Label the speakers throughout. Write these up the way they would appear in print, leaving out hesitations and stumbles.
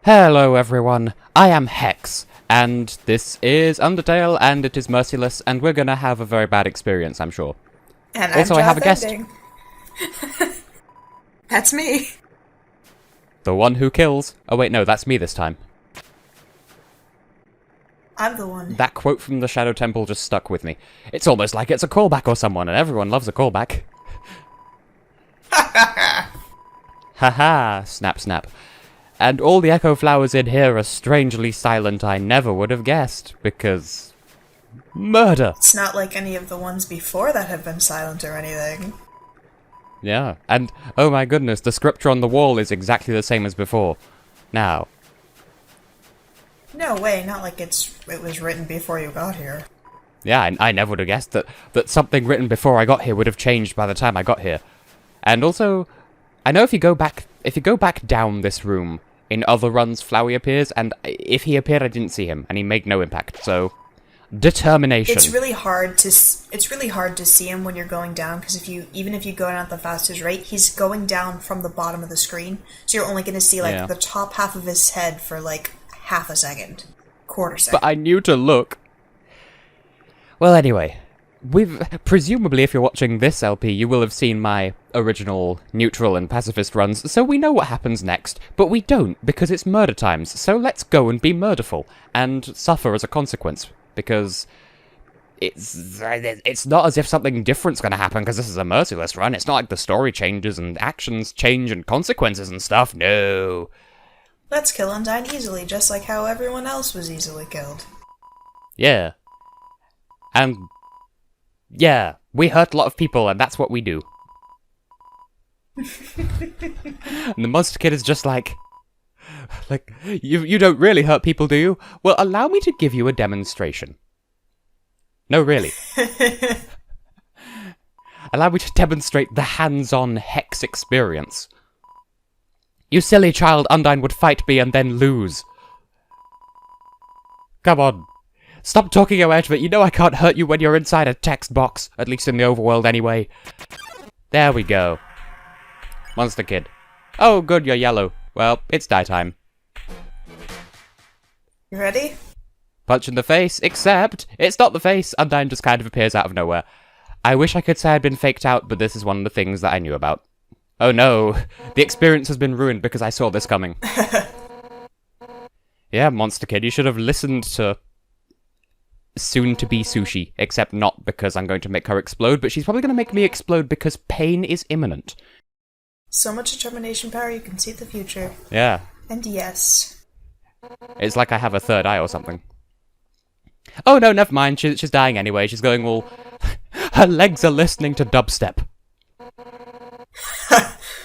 Speaker 1: Hello everyone, I am Hex, and this is Undertale, and it is Merciless, and we're gonna have a very bad experience, I'm sure.
Speaker 2: And
Speaker 1: also, I have a guest.
Speaker 2: That's me.
Speaker 1: The one who kills. Oh wait, no, that's me this time.
Speaker 2: I'm the one.
Speaker 1: That quote from the Shadow Temple just stuck with me. It's almost like it's a callback or someone, and everyone loves a callback. Haha, snap snap. And all the echo flowers in here are strangely silent. I never would have guessed, because... murder!
Speaker 2: It's not like any of the ones before that have been silent or anything.
Speaker 1: Yeah, and oh my goodness, the scripture on the wall is exactly the same as before. Now.
Speaker 2: No way, not like it was written before you got here.
Speaker 1: Yeah, I never would have guessed that something written before I got here would have changed by the time I got here. And also, I know if you go back down this room, in other runs Flowey appears, and if he appeared I didn't see him, and he made no impact, so... determination.
Speaker 2: It's really hard to see him when you're going down, because even if you go down at the fastest rate, he's going down from the bottom of the screen, so you're only going to see the top half of his head for half a second, quarter second.
Speaker 1: But I knew to look. Well, anyway, presumably if you're watching this LP, you will have seen my original neutral and pacifist runs, so we know what happens next, but we don't, because it's murder times, so let's go and be murderful, and suffer as a consequence, because it's not as if something different's gonna happen, because this is a Merciless run. It's not like the story changes and actions change and consequences and stuff, no.
Speaker 2: Let's kill Undyne easily, just like how everyone else was easily killed.
Speaker 1: Yeah. And... yeah, we hurt a lot of people, and that's what we do. And the Monster Kid is just like, you don't really hurt people, do you? Well, allow me to give you a demonstration. No, really. Allow me to demonstrate the hands-on Hex experience. You silly child, Undyne would fight me and then lose. Come on. Stop talking your out of it. You know I can't hurt you when you're inside a text box. At least in the overworld, anyway. There we go. Monster Kid. Oh, good, you're yellow. Well, it's die time.
Speaker 2: You ready?
Speaker 1: Punch in the face, except it's not the face. Undyne just kind of appears out of nowhere. I wish I could say I'd been faked out, but this is one of the things that I knew about. Oh no, the experience has been ruined because I saw this coming. Yeah, Monster Kid, you should have listened to soon-to-be Sushi, except not because I'm going to make her explode, but she's probably going to make me explode because pain is imminent.
Speaker 2: So much determination power, you can see the future.
Speaker 1: Yeah.
Speaker 2: And yes.
Speaker 1: It's like I have a third eye or something. Oh no, never mind, she's dying anyway, she's going all... her legs are listening to dubstep.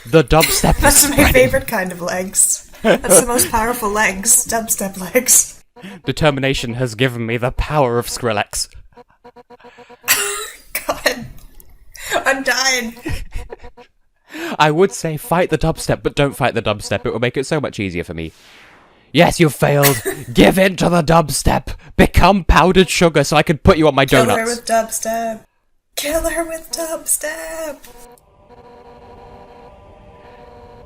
Speaker 1: The dubstep
Speaker 2: That's
Speaker 1: is
Speaker 2: my
Speaker 1: spreading.
Speaker 2: favorite kind of legs. That's the most powerful legs, dubstep legs.
Speaker 1: Determination has given me the power of Skrillex.
Speaker 2: God. I'm dying.
Speaker 1: I would say fight the dubstep, but don't fight the dubstep. It will make it so much easier for me. Yes, you failed. Give in to the dubstep. Become powdered sugar so I can put you on my donuts.
Speaker 2: Kill her with dubstep. Kill her with dubstep.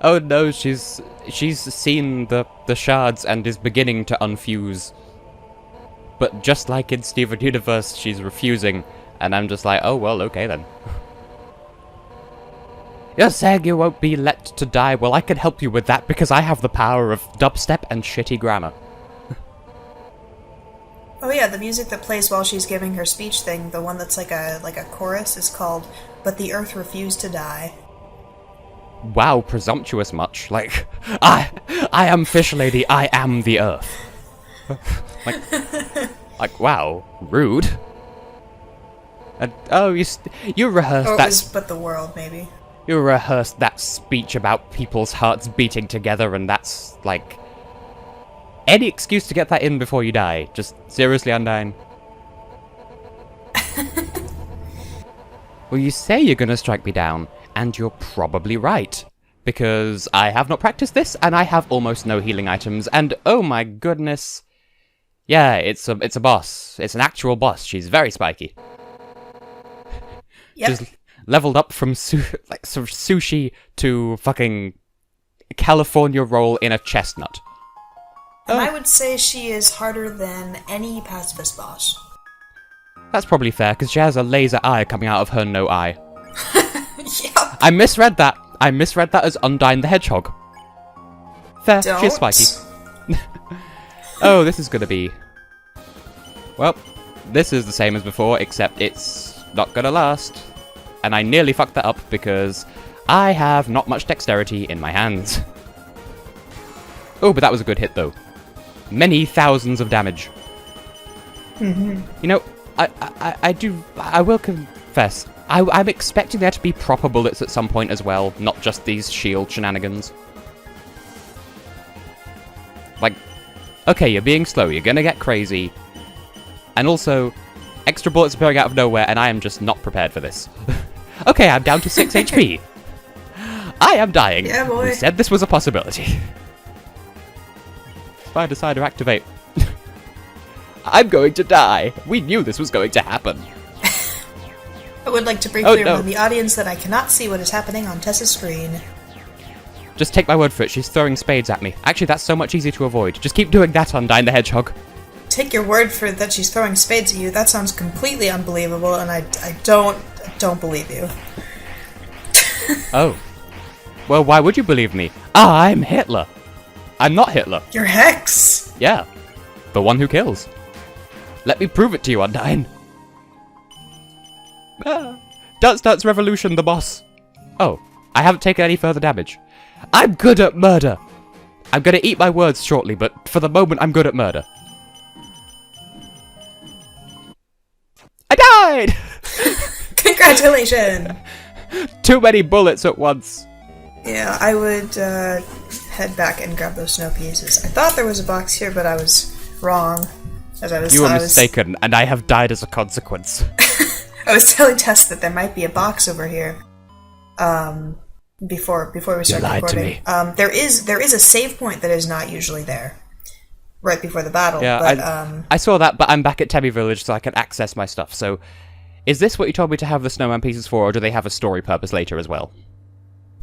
Speaker 1: Oh no, she's seen the shards and is beginning to unfuse. But just like in Steven Universe, she's refusing, and I'm just like, oh well, okay then. You're saying you won't be let to die? Well, I can help you with that because I have the power of dubstep and shitty grammar.
Speaker 2: Oh yeah, the music that plays while she's giving her speech thing, the one that's like a chorus, is called "But the Earth Refused to Die."
Speaker 1: Wow, presumptuous much. Like, I am Fish Lady, I am the Earth. like, wow, rude. And, oh, you rehearsed
Speaker 2: Or it
Speaker 1: that...
Speaker 2: was "But the World," maybe.
Speaker 1: You rehearsed that speech about people's hearts beating together, and that's, like... any excuse to get that in before you die. Just, seriously, Undyne. Well, you say you're gonna strike me down, and you're probably right. Because I have not practiced this, and I have almost no healing items, and oh my goodness... yeah, it's a boss. It's an actual boss. She's very spiky.
Speaker 2: Yep.
Speaker 1: She's leveled up from sushi to fucking California roll in a chestnut.
Speaker 2: And I would say she is harder than any pacifist boss.
Speaker 1: That's probably fair, because she has a laser eye coming out of her no eye.
Speaker 2: Yep.
Speaker 1: I misread that. I misread that as Undyne the Hedgehog. Fair, she's spiky. Oh, this is gonna be... Well, this is the same as before, except it's not gonna last. And I nearly fucked that up because I have not much dexterity in my hands. Oh, but that was a good hit, though. Many thousands of damage.
Speaker 2: Mm-hmm.
Speaker 1: You know, I will confess, I'm expecting there to be proper bullets at some point as well, not just these shield shenanigans. Like, okay, you're being slow, you're gonna get crazy, and also, extra bullets appearing out of nowhere, and I am just not prepared for this. Okay, I'm down to 6 HP. I am dying.
Speaker 2: Yeah, boy.
Speaker 1: We said this was a possibility. Spider Cider activate. I'm going to die. We knew this was going to happen.
Speaker 2: I would like to briefly remind the audience that I cannot see what is happening on Tessa's screen.
Speaker 1: Just take my word for it, she's throwing spades at me. Actually, that's so much easier to avoid. Just keep doing that, Undyne the Hedgehog.
Speaker 2: Take your word for it that she's throwing spades at you. That sounds completely unbelievable, and I don't believe you.
Speaker 1: Oh. Well, why would you believe me? I'm Hitler. I'm not Hitler.
Speaker 2: You're Hex!
Speaker 1: Yeah. The one who kills. Let me prove it to you, Undyne. Dance Dance Revolution, the boss. Oh, I haven't taken any further damage. I'm good at murder. I'm gonna eat my words shortly, but for the moment, I'm good at murder. I died!
Speaker 2: Congratulations!
Speaker 1: Too many bullets at once.
Speaker 2: Yeah, I would head back and grab those snow pieces. I thought there was a box here, but I was wrong.
Speaker 1: You were mistaken, and I have died as a consequence.
Speaker 2: I was telling Tess that there might be a box over here. Before we started recording.
Speaker 1: To me.
Speaker 2: There is a save point that is not usually there. Right before the battle.
Speaker 1: Yeah,
Speaker 2: but,
Speaker 1: I saw that, but I'm back at Tebby Village, so I can access my stuff. So, is this what you told me to have the snowman pieces for, or do they have a story purpose later as well?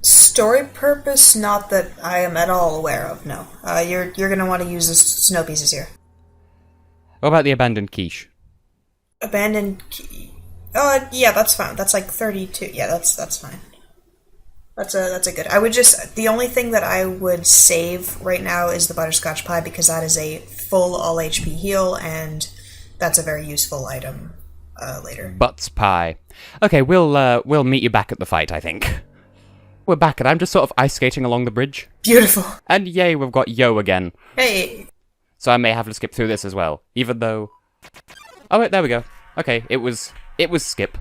Speaker 2: Story purpose, not that I am at all aware of, no. You're going to want to use the snow pieces here.
Speaker 1: What about the abandoned quiche?
Speaker 2: Abandoned key... Oh, yeah, that's fine. That's like 32. Yeah, that's fine. That's a good... I would just... The only thing that I would save right now is the butterscotch pie, because that is a full all HP heal, and that's a very useful item later.
Speaker 1: Butts pie. Okay, we'll meet you back at the fight, I think. We're back, and I'm just sort of ice skating along the bridge.
Speaker 2: Beautiful.
Speaker 1: And yay, we've got Yo again.
Speaker 2: Hey.
Speaker 1: So I may have to skip through this as well, even though... Oh wait, there we go. Okay, it was Skip.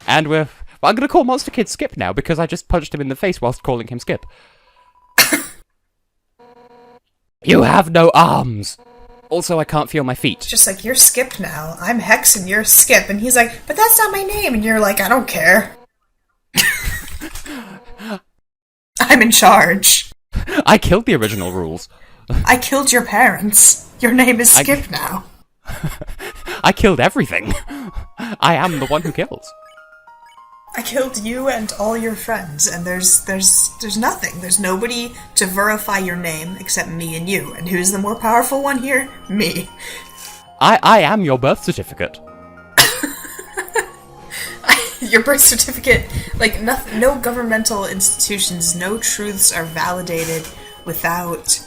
Speaker 1: And well, I'm gonna call Monster Kid Skip now, because I just punched him in the face whilst calling him Skip. You have no arms! Also, I can't feel my feet.
Speaker 2: Just like, you're Skip now. I'm Hex and you're Skip. And he's like, but that's not my name. And you're like, I don't care. I'm in charge.
Speaker 1: I killed the original rules.
Speaker 2: I killed your parents. Your name is Skip now.
Speaker 1: I killed everything. I am the one who kills.
Speaker 2: I killed you and all your friends, and there's nothing. There's nobody to verify your name except me and you. And who's the more powerful one here? Me.
Speaker 1: I am your birth certificate.
Speaker 2: Your birth certificate, like, no governmental institutions, no truths are validated without,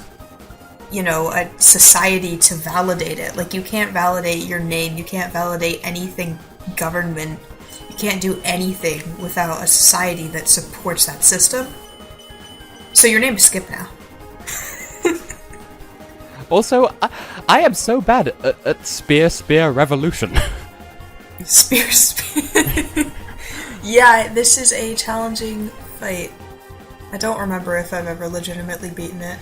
Speaker 2: you know, a society to validate it. Like, you can't validate your name, you can't validate anything government, you can't do anything without a society that supports that system. So your name is Skip now.
Speaker 1: Also, I am so bad at spear revolution.
Speaker 2: Spear. Yeah, this is a challenging fight. I don't remember if I've ever legitimately beaten it.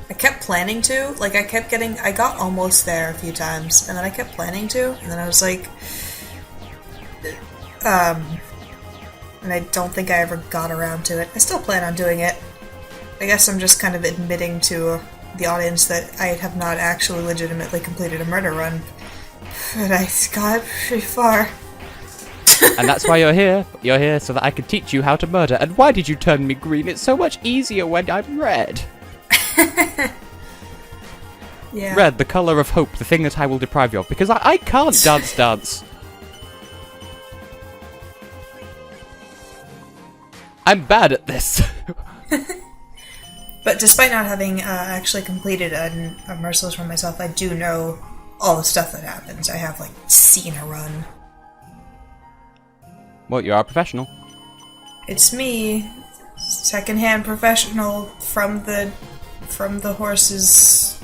Speaker 2: I kept planning to. Like, I got almost there a few times, and then I kept planning to, and then I was like... And I don't think I ever got around to it. I still plan on doing it. I guess I'm just kind of admitting to the audience that I have not actually legitimately completed a murder run. But I got pretty far.
Speaker 1: And that's why you're here. You're here so that I can teach you how to murder. And why did you turn me green? It's so much easier when I'm red.
Speaker 2: Yeah.
Speaker 1: Red, the colour of hope, the thing that I will deprive you of, because I can't dance. I'm bad at this.
Speaker 2: But despite not having actually completed a Merciless run myself, I do know all the stuff that happens. I have, like, seen a run.
Speaker 1: Well, you are a professional.
Speaker 2: It's me, secondhand professional from the horse's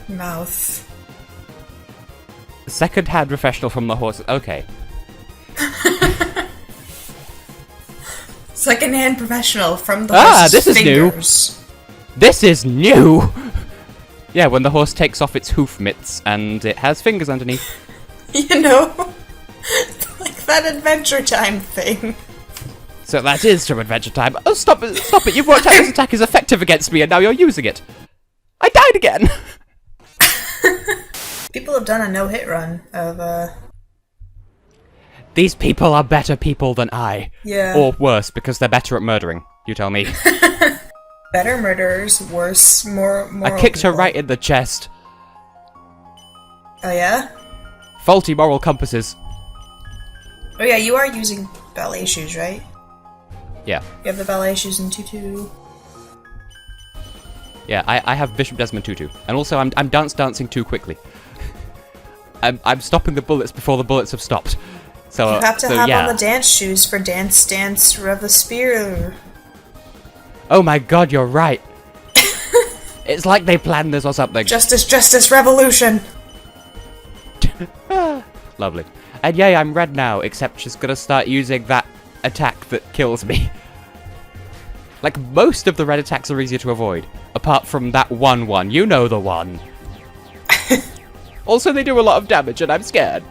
Speaker 2: mouth.
Speaker 1: Second-hand professional from the horse. Okay.
Speaker 2: Secondhand professional from the horse's
Speaker 1: this is
Speaker 2: fingers.
Speaker 1: New. This is new. Yeah, when the horse takes off its hoof mitts and it has fingers underneath.
Speaker 2: You know, like that Adventure Time thing.
Speaker 1: So that is from Adventure Time. Oh, stop it! Stop it! You've worked out this attack is effective against me, and now you're using it. I died again.
Speaker 2: People have done a no-hit run of
Speaker 1: These people are better people than I.
Speaker 2: Yeah.
Speaker 1: Or worse, because they're better at murdering. You tell me.
Speaker 2: better murderers, worse, more.
Speaker 1: I kicked her right in the chest.
Speaker 2: Oh yeah?
Speaker 1: Faulty moral compasses.
Speaker 2: Oh yeah, you are using ballet shoes, right?
Speaker 1: Yeah.
Speaker 2: You have the ballet shoes in tutu.
Speaker 1: Yeah, I have Bishop Desmond Tutu. And also, I'm dancing too quickly. I'm stopping the bullets before the bullets have stopped. So
Speaker 2: You have to have
Speaker 1: yeah.
Speaker 2: on the dance shoes for Dance Rev-a-Spear.
Speaker 1: Oh my god, you're right. It's like they planned this or something.
Speaker 2: Justice, revolution!
Speaker 1: Lovely. And yay, I'm red now, except she's gonna start using that attack that kills me. Like, most of the red attacks are easier to avoid. Apart from that one. You know the one. Also, they do a lot of damage, and I'm scared.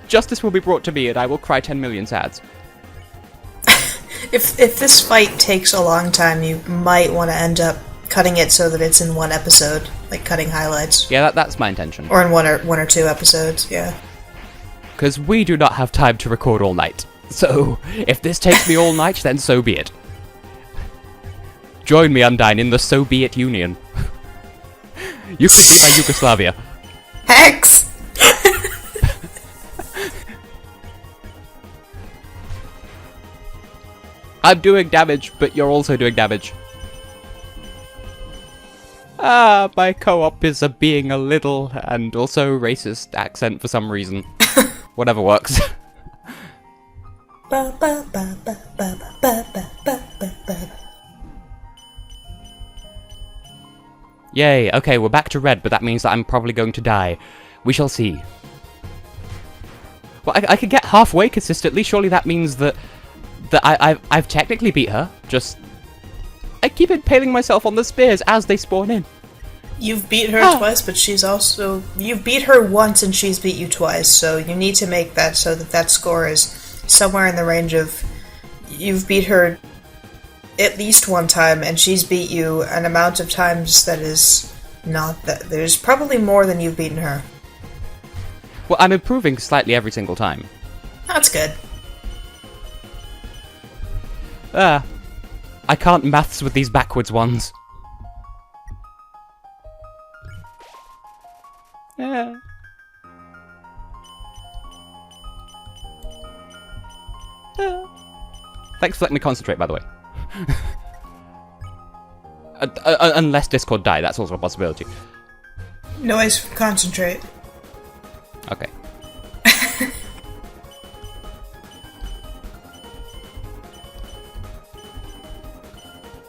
Speaker 1: Justice will be brought to me, and I will cry 10 million sads.
Speaker 2: If this fight takes a long time, you might want to end up cutting it so that it's in one episode, like cutting highlights.
Speaker 1: Yeah, that's my intention.
Speaker 2: Or in one or two episodes, yeah.
Speaker 1: Because we do not have time to record all night. So, if this takes me all night, then so be it. Join me, Undyne, in the So Be It Union. You can be my Yugoslavia.
Speaker 2: Hex!
Speaker 1: I'm doing damage, but you're also doing damage. Ah, my co-op is being a little and also racist accent for some reason. Whatever works. Yay, okay, we're back to red, but that means that I'm probably going to die. We shall see. Well, I could get halfway consistently, surely that means that I've technically beat her, just... I keep impaling myself on the spears as they spawn in.
Speaker 2: You've beat her twice, but she's also... You've beat her once and she's beat you twice, so you need to make that so that score is somewhere in the range of... You've beat her at least one time, and she's beat you an amount of times that is not that... There's probably more than you've beaten her.
Speaker 1: Well, I'm improving slightly every single time.
Speaker 2: That's good.
Speaker 1: I can't maths with these backwards ones. Yeah. Thanks for letting me concentrate, by the way. Unless Discord die, that's also a possibility.
Speaker 2: Noise, concentrate.
Speaker 1: Okay.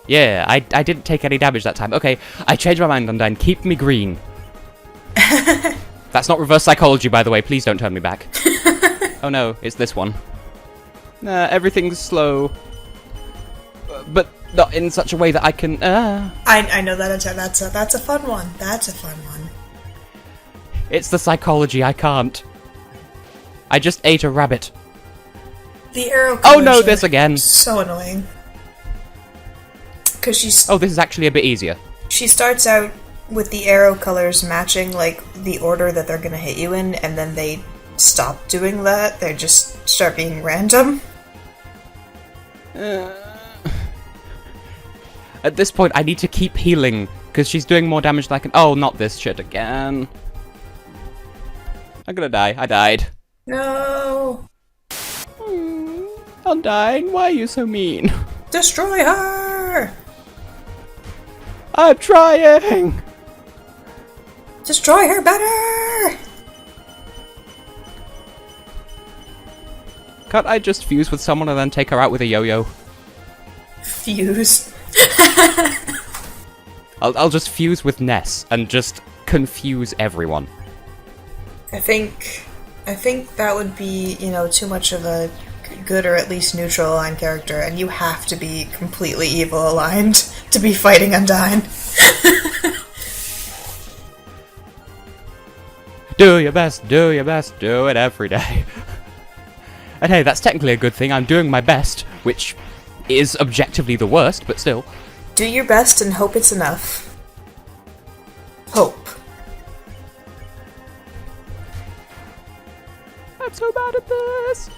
Speaker 1: Yeah, I didn't take any damage that time. Okay, I changed my mind, Undyne. Keep me green. That's not reverse psychology, by the way. Please don't turn me back. Oh no, it's this one. Everything's slow. But not in such a way that I can...
Speaker 2: I know that's a fun one. That's a fun one.
Speaker 1: It's the psychology, I can't. I just ate a rabbit.
Speaker 2: The arrow
Speaker 1: Oh no,
Speaker 2: colors
Speaker 1: this
Speaker 2: are
Speaker 1: again.
Speaker 2: So annoying. Because she's...
Speaker 1: Oh, this is actually a bit easier.
Speaker 2: She starts out with the arrow colors matching, like, the order that they're gonna hit you in, and then they stop doing that. They just start being random.
Speaker 1: At this point, I need to keep healing, Because she's doing more damage than I can... Oh, not this shit again. I'm gonna die. I died.
Speaker 2: No!
Speaker 1: Undyne, why are you so mean?
Speaker 2: Destroy her!
Speaker 1: I'm trying!
Speaker 2: Destroy her better!
Speaker 1: Can't I just fuse with someone and then take her out with a yo-yo?
Speaker 2: Fuse.
Speaker 1: I'll just fuse with Ness and just confuse everyone.
Speaker 2: I think that would be, too much of a good or at least neutral aligned character, and you have to be completely evil aligned to be fighting Undyne.
Speaker 1: Do your best, do your best, do it every day. And hey, that's technically a good thing. I'm doing my best, which is objectively the worst, but still.
Speaker 2: Do your best and hope it's enough. Hope.
Speaker 1: I'm so bad at this.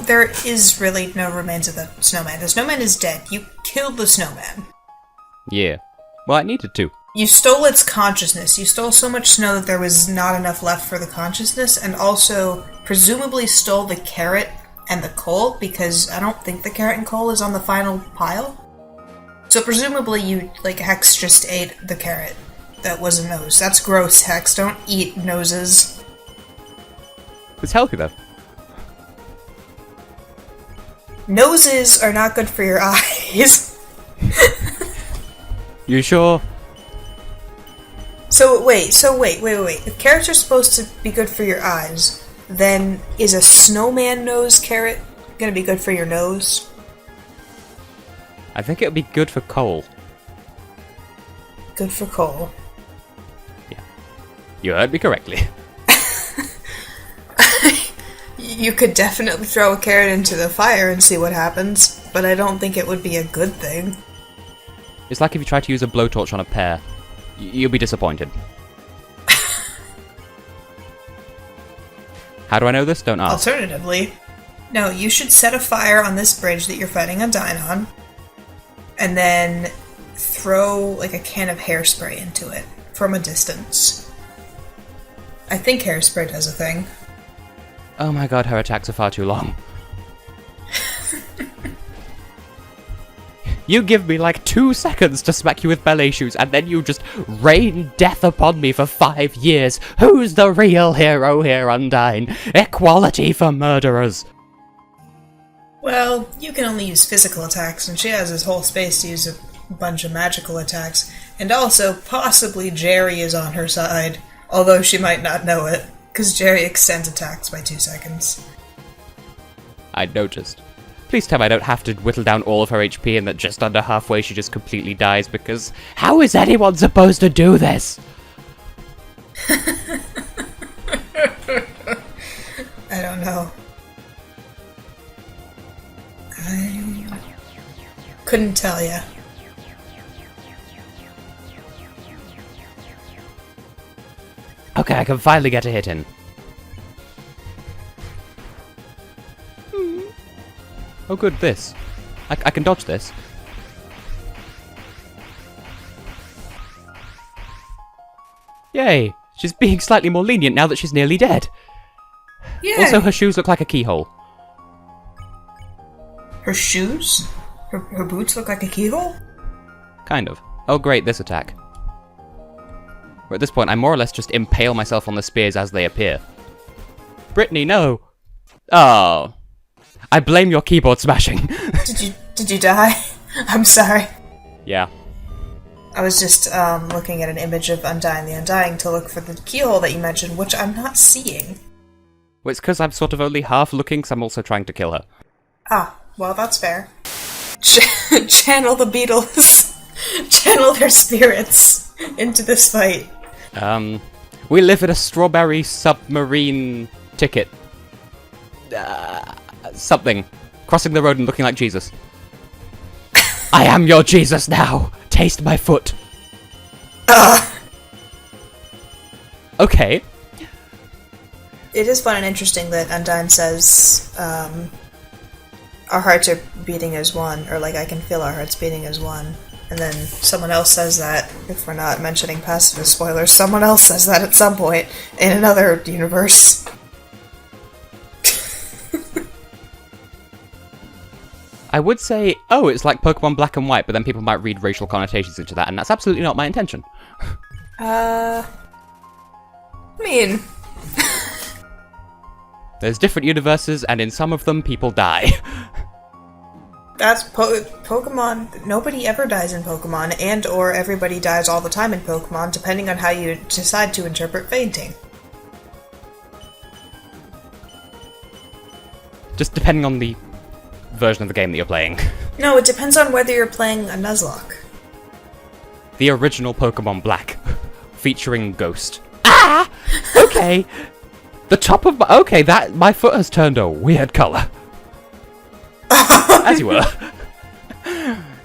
Speaker 2: There is really no remains of the snowman. The snowman is dead. You killed the snowman.
Speaker 1: Yeah. Well, I needed to.
Speaker 2: You stole its consciousness. You stole so much snow that there was not enough left for the consciousness, and also presumably stole the carrot and the coal, because I don't think the carrot and coal is on the final pile. So presumably you, Hex just ate the carrot. That was a nose. That's gross, Hex. Don't eat noses.
Speaker 1: It's healthy, though.
Speaker 2: Noses are not good for your eyes.
Speaker 1: You sure?
Speaker 2: So wait. If carrots are supposed to be good for your eyes, then is a snowman nose carrot gonna be good for your nose?
Speaker 1: I think it would be good for coal.
Speaker 2: Good for coal.
Speaker 1: Yeah. You heard me correctly.
Speaker 2: You could definitely throw a carrot into the fire and see what happens, but I don't think it would be a good thing.
Speaker 1: It's like if you try to use a blowtorch on a pear. You'll be disappointed. How do I know this? Don't ask.
Speaker 2: Alternatively, no, you should set a fire on this bridge that you're fighting Undyne on, and then throw, a can of hairspray into it from a distance. I think hairspray does a thing.
Speaker 1: Oh my god, her attacks are far too long. You give me 2 seconds to smack you with ballet shoes, and then you just rain death upon me for 5 years. Who's the real hero here, Undyne? Equality for murderers.
Speaker 2: Well, you can only use physical attacks, and she has this whole space to use a bunch of magical attacks. And also, possibly Jerry is on her side, although she might not know it, because Jerry extends attacks by 2 seconds.
Speaker 1: I noticed. Please tell me I don't have to whittle down all of her HP and that just under halfway she just completely dies, because how is anyone supposed to do this?
Speaker 2: I don't know. I couldn't tell ya.
Speaker 1: Okay, I can finally get a hit in. Oh good, this. I can dodge this. Yay! She's being slightly more lenient now that she's nearly dead.
Speaker 2: Yay.
Speaker 1: Also, her shoes look like a keyhole.
Speaker 2: Her shoes? Her boots look like a keyhole?
Speaker 1: Kind of. Oh great, this attack. Where at this point, I more or less just impale myself on the spears as they appear. Brittany, no! Oh. I blame your keyboard smashing.
Speaker 2: Did you die? I'm sorry.
Speaker 1: Yeah.
Speaker 2: I was just looking at an image of Undyne the Undying to look for the keyhole that you mentioned, which I'm not seeing.
Speaker 1: Well, it's because I'm sort of only half looking, because I'm also trying to kill her.
Speaker 2: Ah, well, that's fair. Channel the Beatles. Channel their spirits into this fight.
Speaker 1: We live in a strawberry submarine ticket. Something. Crossing the road and looking like Jesus. I am your Jesus now! Taste my foot! Okay.
Speaker 2: It is fun and interesting that Undyne says, our hearts are beating as one, or like, I can feel our hearts beating as one. And then someone else says that, if we're not mentioning pacifist spoilers, someone else says that at some point in another universe.
Speaker 1: I would say, oh, it's like Pokemon Black and White, but then people might read racial connotations into that, and that's absolutely not my intention.
Speaker 2: I mean...
Speaker 1: There's different universes, and in some of them, people die.
Speaker 2: That's Pokemon. Nobody ever dies in Pokemon, and or everybody dies all the time in Pokemon, depending on how you decide to interpret fainting.
Speaker 1: Just depending on the version of the game that you're playing.
Speaker 2: No, it depends on whether you're playing a Nuzlocke.
Speaker 1: The original Pokemon Black, featuring Ghost. Ah! Okay. The top of my... Okay, my foot has turned a weird colour. As you were.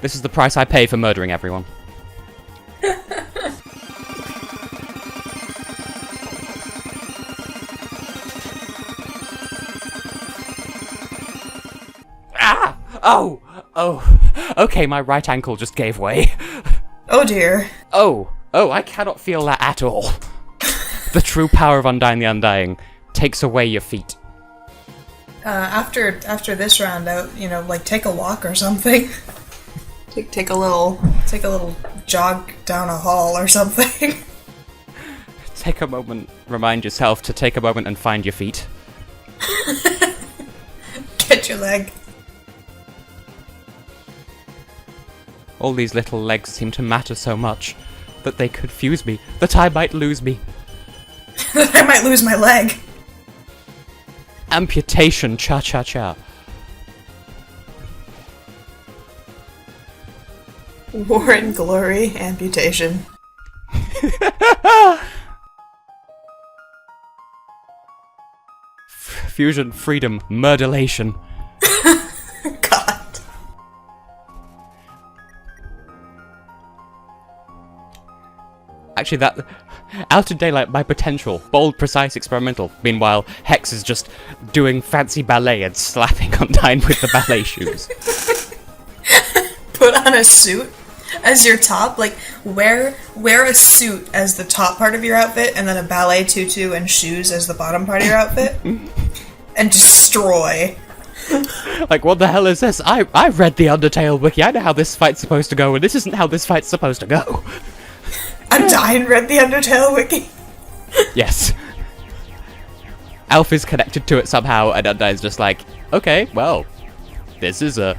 Speaker 1: This is the price I pay for murdering everyone. Ah! Oh! Okay, my right ankle just gave way.
Speaker 2: Oh dear.
Speaker 1: Oh, I cannot feel that at all. The true power of Undyne the Undying takes away your feet.
Speaker 2: After this round out, like take a walk or something. take a little jog down a hall or something.
Speaker 1: Take a moment, remind yourself to take a moment and find your feet.
Speaker 2: Get your leg.
Speaker 1: All these little legs seem to matter so much that they confuse me, that I might lose me.
Speaker 2: That I might lose my leg.
Speaker 1: Amputation, cha-cha-cha.
Speaker 2: War and glory, amputation.
Speaker 1: Fusion, freedom, murderlation.
Speaker 2: God.
Speaker 1: Actually, that... Out of daylight, my potential. Bold, precise, experimental. Meanwhile, Hex is just doing fancy ballet and slapping Undyne with the ballet shoes.
Speaker 2: Put on a suit as your top. Like, wear a suit as the top part of your outfit, and then a ballet tutu and shoes as the bottom part of your outfit. And destroy.
Speaker 1: Like, what the hell is this? I read the Undertale wiki. I know how this fight's supposed to go, and this isn't how this fight's supposed to go.
Speaker 2: Undyne read the Undertale wiki.
Speaker 1: Yes. Alf is connected to it somehow, and Undyne's just like, okay, well, this is an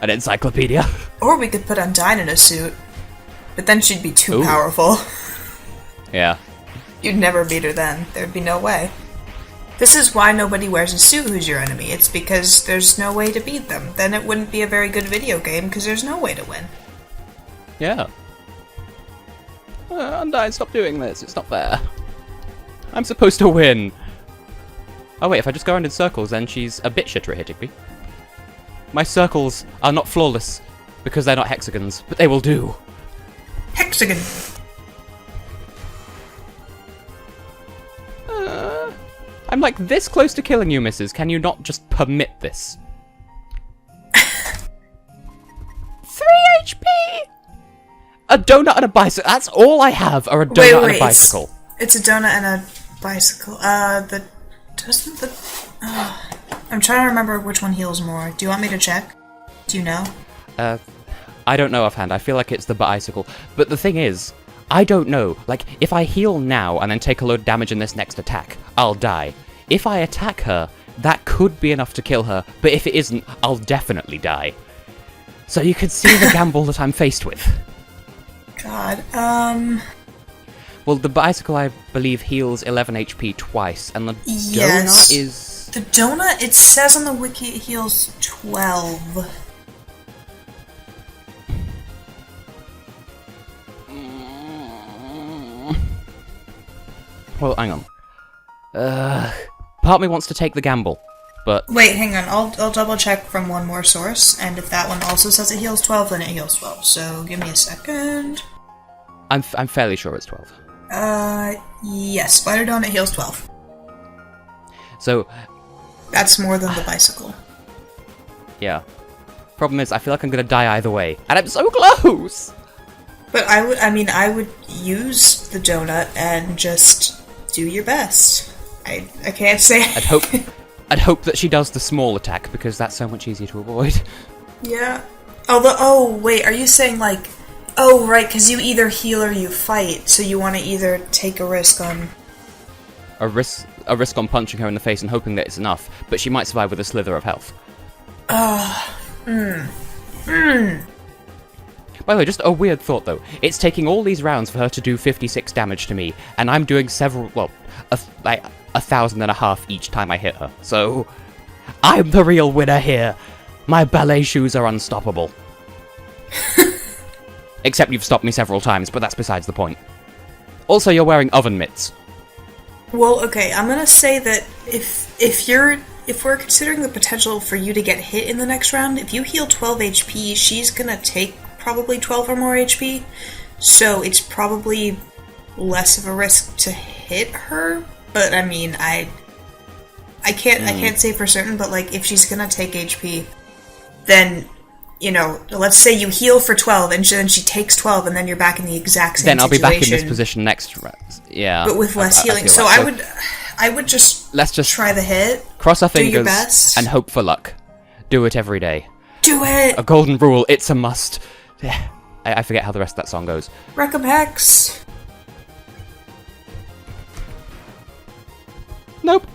Speaker 1: encyclopedia.
Speaker 2: Or we could put Undyne in a suit, but then she'd be too powerful.
Speaker 1: Yeah.
Speaker 2: You'd never beat her then. There'd be no way. This is why nobody wears a suit who's your enemy. It's because there's no way to beat them. Then it wouldn't be a very good video game, because there's no way to win.
Speaker 1: Yeah. Undyne, stop doing this. It's not fair. I'm supposed to win. Oh wait, if I just go around in circles, then she's a bit shitter at hitting me. My circles are not flawless, because they're not hexagons, but they will do.
Speaker 2: Hexagon!
Speaker 1: I'm like this close to killing you, missus. Can you not just permit this? 3 HP! A donut and a bicycle. That's all I have, are a donut and a bicycle.
Speaker 2: It's a donut and a bicycle. I'm trying to remember which one heals more. Do you want me to check? Do you know?
Speaker 1: I don't know offhand. I feel like it's the bicycle. But the thing is, I don't know. Like, if I heal now and then take a load of damage in this next attack, I'll die. If I attack her, that could be enough to kill her, but if it isn't, I'll definitely die. So you can see the gamble that I'm faced with.
Speaker 2: God,
Speaker 1: Well, the bicycle, I believe, heals 11 HP twice, and the donut is...
Speaker 2: The donut, it says on the wiki it heals 12.
Speaker 1: Well, hang on. Part of me wants to take the gamble. But
Speaker 2: wait, hang on. I'll double check from one more source, and if that one also says it heals 12, then it heals 12. So give me a second.
Speaker 1: I'm fairly sure it's 12.
Speaker 2: Yes, Spider Dawn, it heals 12.
Speaker 1: So
Speaker 2: that's more than the bicycle.
Speaker 1: Yeah. Problem is, I feel like I'm gonna die either way, and I'm so close.
Speaker 2: But I would use the donut and just do your best. I can't say.
Speaker 1: I'd hope that she does the small attack because that's so much easier to avoid.
Speaker 2: Yeah. Oh wait, are you saying like? Oh right, because you either heal or you fight, so you want to either take a risk on.
Speaker 1: A risk on punching her in the face and hoping that it's enough, but she might survive with a slither of health. By the way, just a weird thought though. It's taking all these rounds for her to do 56 damage to me, and I'm doing like 1,500 each time I hit her. So, I'm the real winner here. My ballet shoes are unstoppable. Except you've stopped me several times, but that's besides the point. Also, you're wearing oven mitts.
Speaker 2: Well, okay, I'm gonna say that if we're considering the potential for you to get hit in the next round, if you heal 12 HP, she's gonna take probably 12 or more HP, so it's probably less of a risk to hit her. But I mean, I can't say for certain, but like if she's gonna take HP, then let's say you heal for 12 and then she takes 12, and then you're back in the exact same situation.
Speaker 1: Then I'll be back in this position next round. Yeah,
Speaker 2: but with less healing. So I would just try the hit.
Speaker 1: Cross our
Speaker 2: do your
Speaker 1: fingers
Speaker 2: best.
Speaker 1: and hope for luck. Do it every day.
Speaker 2: Do it.
Speaker 1: A golden rule. It's a must. I forget how the rest of that song goes.
Speaker 2: Reckham Hex.
Speaker 1: Nope.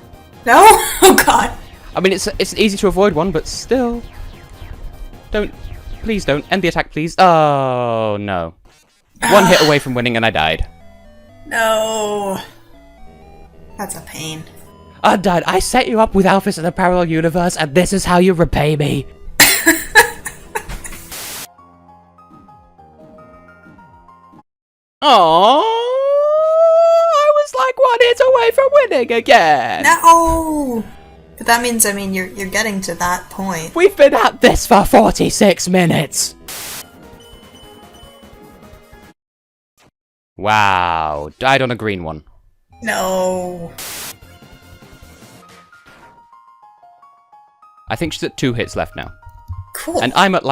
Speaker 2: No? Oh god.
Speaker 1: I mean, it's an easy to avoid one, but still. Please don't. End the attack, please. Oh, no. One hit away from winning and I died.
Speaker 2: No. That's a pain.
Speaker 1: Undyne, I set you up with Alphys in a parallel universe, and this is how you repay me. Aww, I was like 1 hit away from winning again.
Speaker 2: No. But that means, you're getting to that point.
Speaker 1: We've been at this for 46 minutes. Wow, died on a green one.
Speaker 2: No.
Speaker 1: I think she's at 2 hits left now.
Speaker 2: Cool.
Speaker 1: And I'm at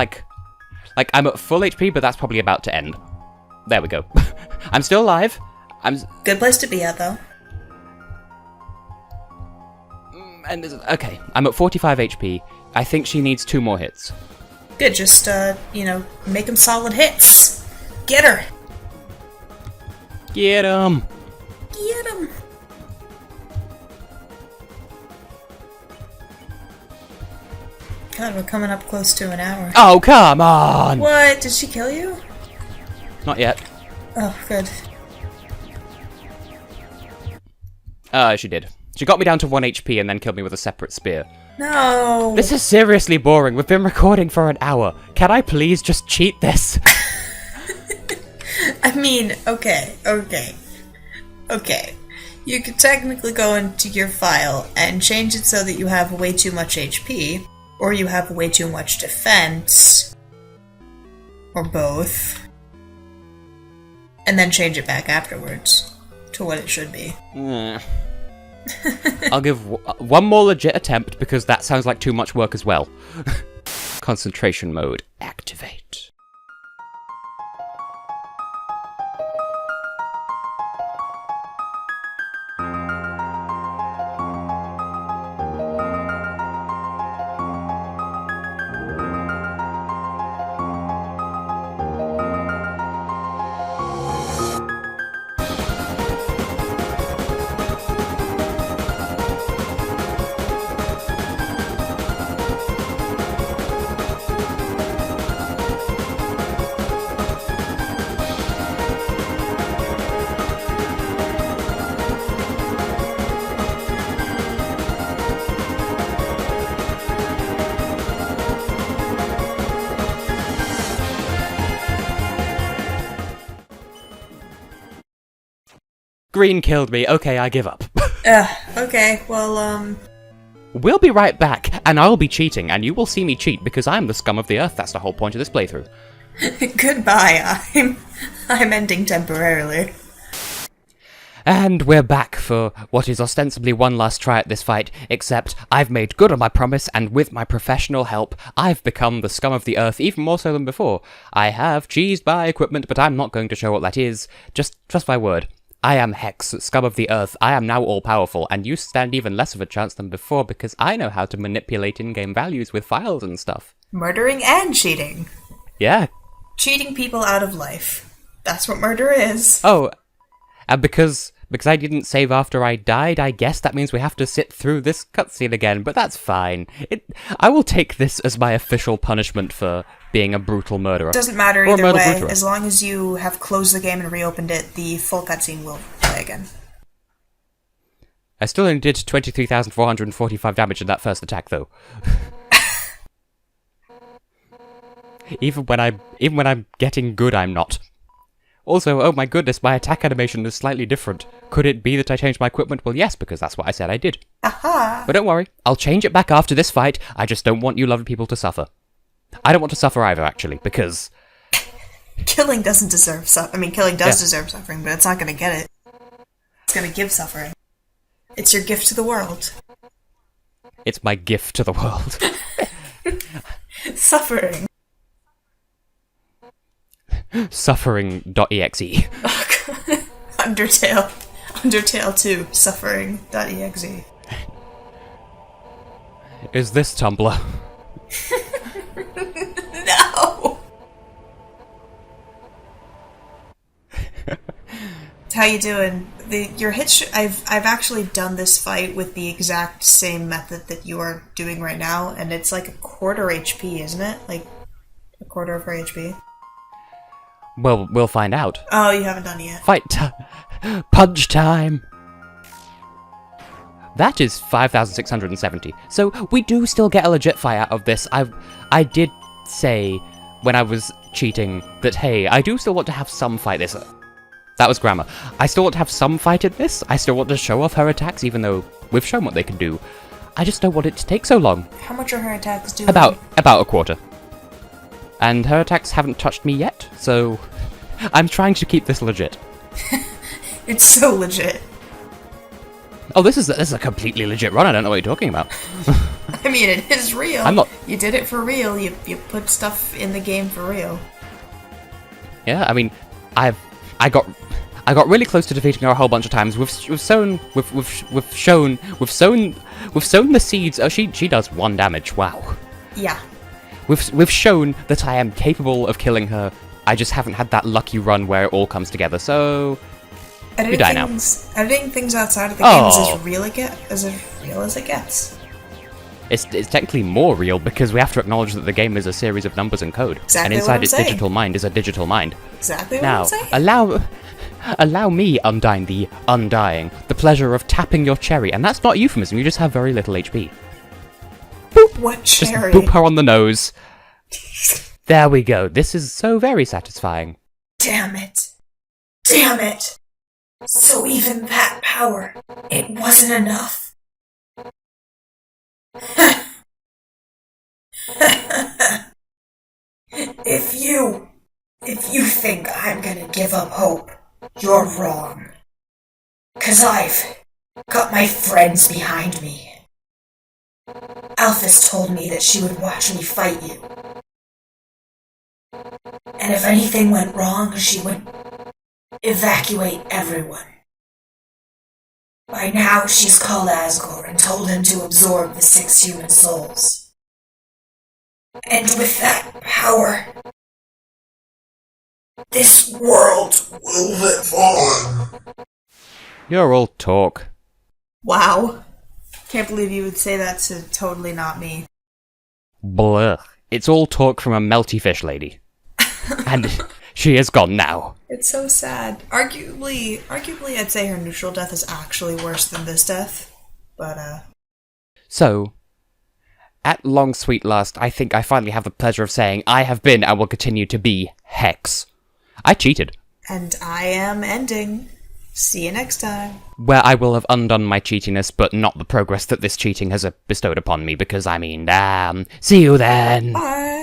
Speaker 1: I'm at full HP, but that's probably about to end. There we go. I'm still alive.
Speaker 2: Good place to be at, though.
Speaker 1: And okay, I'm at 45 HP. I think she needs 2 more hits.
Speaker 2: Good, just, make them solid hits. Get her.
Speaker 1: Get 'em.
Speaker 2: Get him. God, we're coming up close to an hour.
Speaker 1: Oh, come on!
Speaker 2: What? Did she kill you?
Speaker 1: Not yet.
Speaker 2: Oh, good.
Speaker 1: She did. She got me down to 1 HP and then killed me with a separate spear.
Speaker 2: No!
Speaker 1: This is seriously boring. We've been recording for an hour. Can I please just cheat this?
Speaker 2: Okay. You could technically go into your file and change it so that you have way too much HP, or you have way too much defense, or both, and then change it back afterwards to what it should be.
Speaker 1: I'll give one more legit attempt because that sounds like too much work as well. Concentration mode activate. Green killed me. Okay, I give up.
Speaker 2: Okay, well,
Speaker 1: we'll be right back, and I'll be cheating, and you will see me cheat, because I'm the scum of the earth. That's the whole point of this playthrough.
Speaker 2: Goodbye, I'm ending temporarily.
Speaker 1: And we're back for what is ostensibly one last try at this fight, except I've made good on my promise, and with my professional help, I've become the scum of the earth even more so than before. I have cheesed my equipment, but I'm not going to show what that is. Just my word. I am Hex, scum of the earth. I am now all-powerful, and you stand even less of a chance than before because I know how to manipulate in-game values with files and stuff.
Speaker 2: Murdering and cheating.
Speaker 1: Yeah.
Speaker 2: Cheating people out of life. That's what murder is.
Speaker 1: Oh, and because I didn't save after I died, I guess that means we have to sit through this cutscene again, but that's fine. I will take this as my official punishment for being a brutal murderer.
Speaker 2: Doesn't matter either way, as long as you have closed the game and reopened it, the full cutscene will play again.
Speaker 1: I still only did 23,445 damage in that first attack, though. Even when I'm getting good, I'm not. Also, oh my goodness, my attack animation is slightly different. Could it be that I changed my equipment? Well, yes, because that's what I said I did.
Speaker 2: Aha!
Speaker 1: But don't worry, I'll change it back after this fight. I just don't want you lovely people to suffer. I don't want to suffer either, actually, because...
Speaker 2: Killing doesn't deserve suffering. I mean, killing does deserve suffering, but it's not going to get it. It's going to give suffering. It's your gift to the world.
Speaker 1: It's my gift to the world.
Speaker 2: Suffering.
Speaker 1: Suffering.exe.
Speaker 2: Oh, God. Undertale. Undertale 2. Suffering.exe.
Speaker 1: Is this Tumblr?
Speaker 2: No! How you doing? Your hit I've actually done this fight with the exact same method that you are doing right now, and it's like a quarter HP, isn't it? Like a quarter of her HP.
Speaker 1: Well, we'll find out.
Speaker 2: Oh, you haven't done it yet.
Speaker 1: Fight time! Punch time! That is 5,670. So we do still get a legit fight out of this. I did say when I was cheating that, hey, I do still want to have some fight this. That was grammar. I still want to have some fight in this. I still want to show off her attacks, even though we've shown what they can do. I just don't want it to take so long.
Speaker 2: How much are her attacks doing?
Speaker 1: About a quarter. And her attacks haven't touched me yet, so I'm trying to keep this legit.
Speaker 2: It's so legit.
Speaker 1: Oh, this is a completely legit run. I don't know what you're talking about.
Speaker 2: I mean, it is real.
Speaker 1: I'm not.
Speaker 2: You did it for real. You put stuff in the game for real.
Speaker 1: Yeah, I mean, I got really close to defeating her a whole bunch of times. We've sown the seeds. Oh, she does 1 damage. Wow.
Speaker 2: Yeah.
Speaker 1: We've shown that I am capable of killing her. I just haven't had that lucky run where it all comes together. So you die now.
Speaker 2: Editing things outside of the game is as real as it gets.
Speaker 1: It's technically more real because we have to acknowledge that the game is a series of numbers and code,
Speaker 2: exactly,
Speaker 1: and inside its digital mind is a digital mind.
Speaker 2: Exactly what
Speaker 1: now,
Speaker 2: I'm saying.
Speaker 1: allow me, Undyne the Undying, the pleasure of tapping your cherry, and that's not a euphemism. You just have very little HP.
Speaker 2: Boop! What cherry?
Speaker 1: Just boop her on the nose. There we go. This is so very satisfying.
Speaker 2: Damn it! Damn it! So even that power, it wasn't enough. If you think I'm gonna give up hope, you're wrong. 'Cause I've got my friends behind me. Alphys told me that she would watch me fight you. And if anything went wrong, she would evacuate everyone. By now, she's called Asgore and told him to absorb the 6 human souls. And with that power, this world will live on.
Speaker 1: You're all talk.
Speaker 2: Wow. Can't believe you would say that to totally not me.
Speaker 1: Blah. It's all talk from a melty fish lady. And she is gone now.
Speaker 2: It's so sad. Arguably, I'd say her neutral death is actually worse than this death. But,
Speaker 1: So, at long sweet last, I think I finally have the pleasure of saying I have been and will continue to be Hex. I cheated.
Speaker 2: And I am ending See you next time.
Speaker 1: Where I will have undone my cheatiness, but not the progress that this cheating has bestowed upon me, because, see you then!
Speaker 2: Bye!